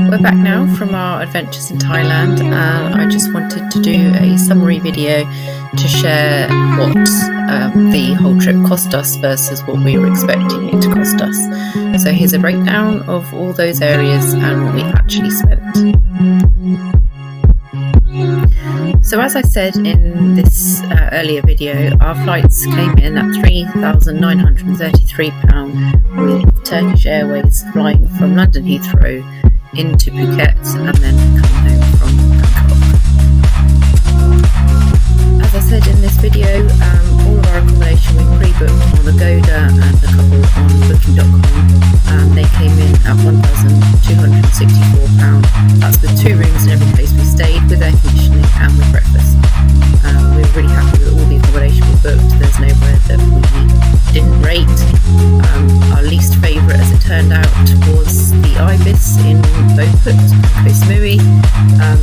We're back now from our adventures in Thailand, and I just wanted to do a summary video to share what the whole trip cost us versus what we were expecting it to cost us. So here's a breakdown of all those areas and what we actually spent. So as I said in this earlier video, our flights came in at £3,933 with Turkish Airways flying from London Heathrow into Phuket and then coming home from Bangkok. As I said in this video, all of our accommodation we pre-booked on Agoda and a couple on booking.com, and they came in at £1,264. That's with 2 rooms in every place we stayed, with air conditioning and with breakfast. We were really happy with all the accommodation we booked. There's nowhere that we didn't rate. Our least favourite, as it turned out, was the Ibis in Koh Samui.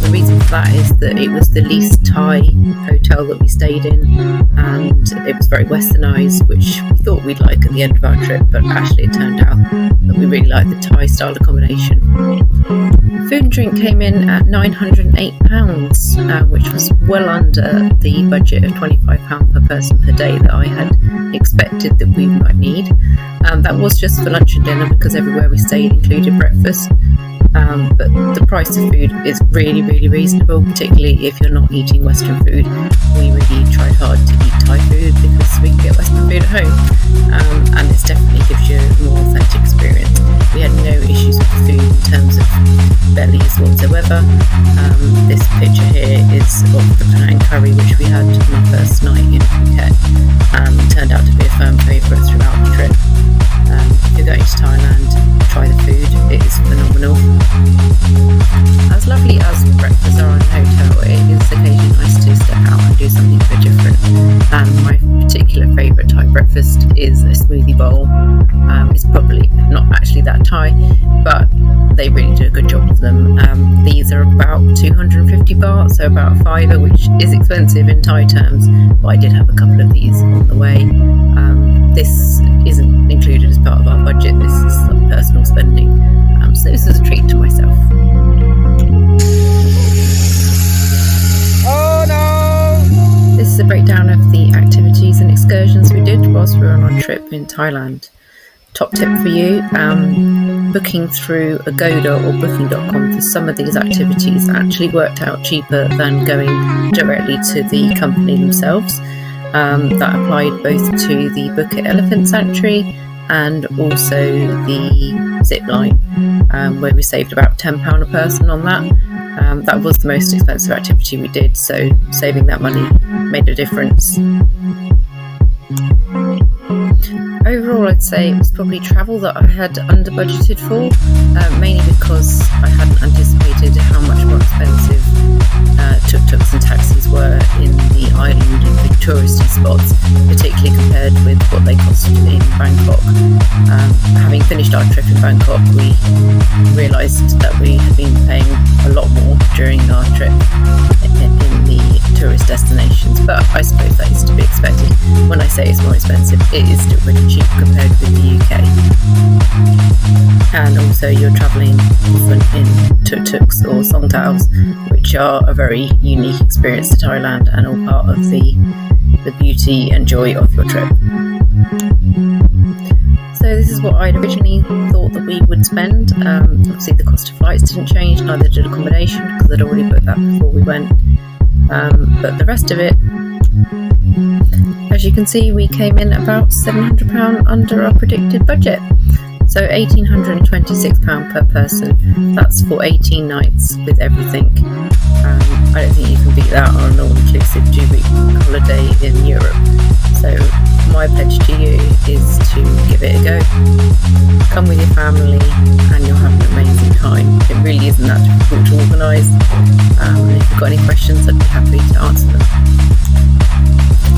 The reason for that is that it was the least Thai hotel that we stayed in, and it was very westernised, which we thought we'd like at the end of our trip, but actually it turned out that we really liked the Thai style accommodation. Food and drink came in at £908, which was well under the budget of £25 per person per day that I had expected that we might need. That was just for lunch and dinner, because everywhere we stayed included breakfast. But the price of food is really, really reasonable, particularly if you're not eating Western food. We really tried hard to eat Thai food because we can get Western food at home, and it definitely gives you a more authentic experience. We had no issues with the food in terms of bellies whatsoever. This picture here is of the Penang curry, which we had on our first night in Phuket, and turned out to be a firm favourite throughout the trip. If you're going to Thailand, try the food, it is phenomenal. As lovely as breakfasts are in a hotel, it is occasionally nice to step out and do something a bit different. And my particular favourite Thai breakfast is a smoothie bowl. It's probably not actually that Thai, but they really do a good job of them. These are about 250 baht, so about a fiver, which is expensive in Thai terms, but I did have a couple of these on the way. This isn't included as part of our budget, this is personal spending, so this is a treat to myself. Oh no! This is a breakdown of the activities and excursions we did whilst we were on our trip in Thailand. Top tip for you, booking through Agoda or booking.com for some of these activities actually worked out cheaper than going directly to the company themselves. That applied both to the Phuket Elephant Sanctuary and also the zip line, where we saved about £10 a person on that. That was the most expensive activity we did, so saving that money made a difference. Overall, I'd say it was probably travel that I had under budgeted for, mainly because I hadn't anticipated how much more expensive tuk-tuks and taxis were in the island and big touristy spots, particularly compared with what they costed in Bangkok. Having finished our trip in Bangkok, we realised that we had been paying a lot more during our trip in the tourist destinations, but I suppose that is to be expected. When I say it's more expensive, it is still pretty cheap compared with the UK. And also you're travelling often in tuk-tuks or songtaos, which are a very unique experience to Thailand and all part of the beauty and joy of your trip. So this is what I'd originally thought that we would spend. Obviously the cost of flights didn't change, neither did accommodation, because I'd already booked that before we went. But the rest of it, as you can see, we came in about £700 under our predicted budget. So £1,826 per person. That's for 18 nights with everything. I don't think you can beat that on an all-inclusive 2-week holiday in Europe. So my pledge to you is to give it a go. Come with your family and you'll have an amazing time. It really isn't that difficult to organise. And if you've got any questions, I'd be happy to answer them.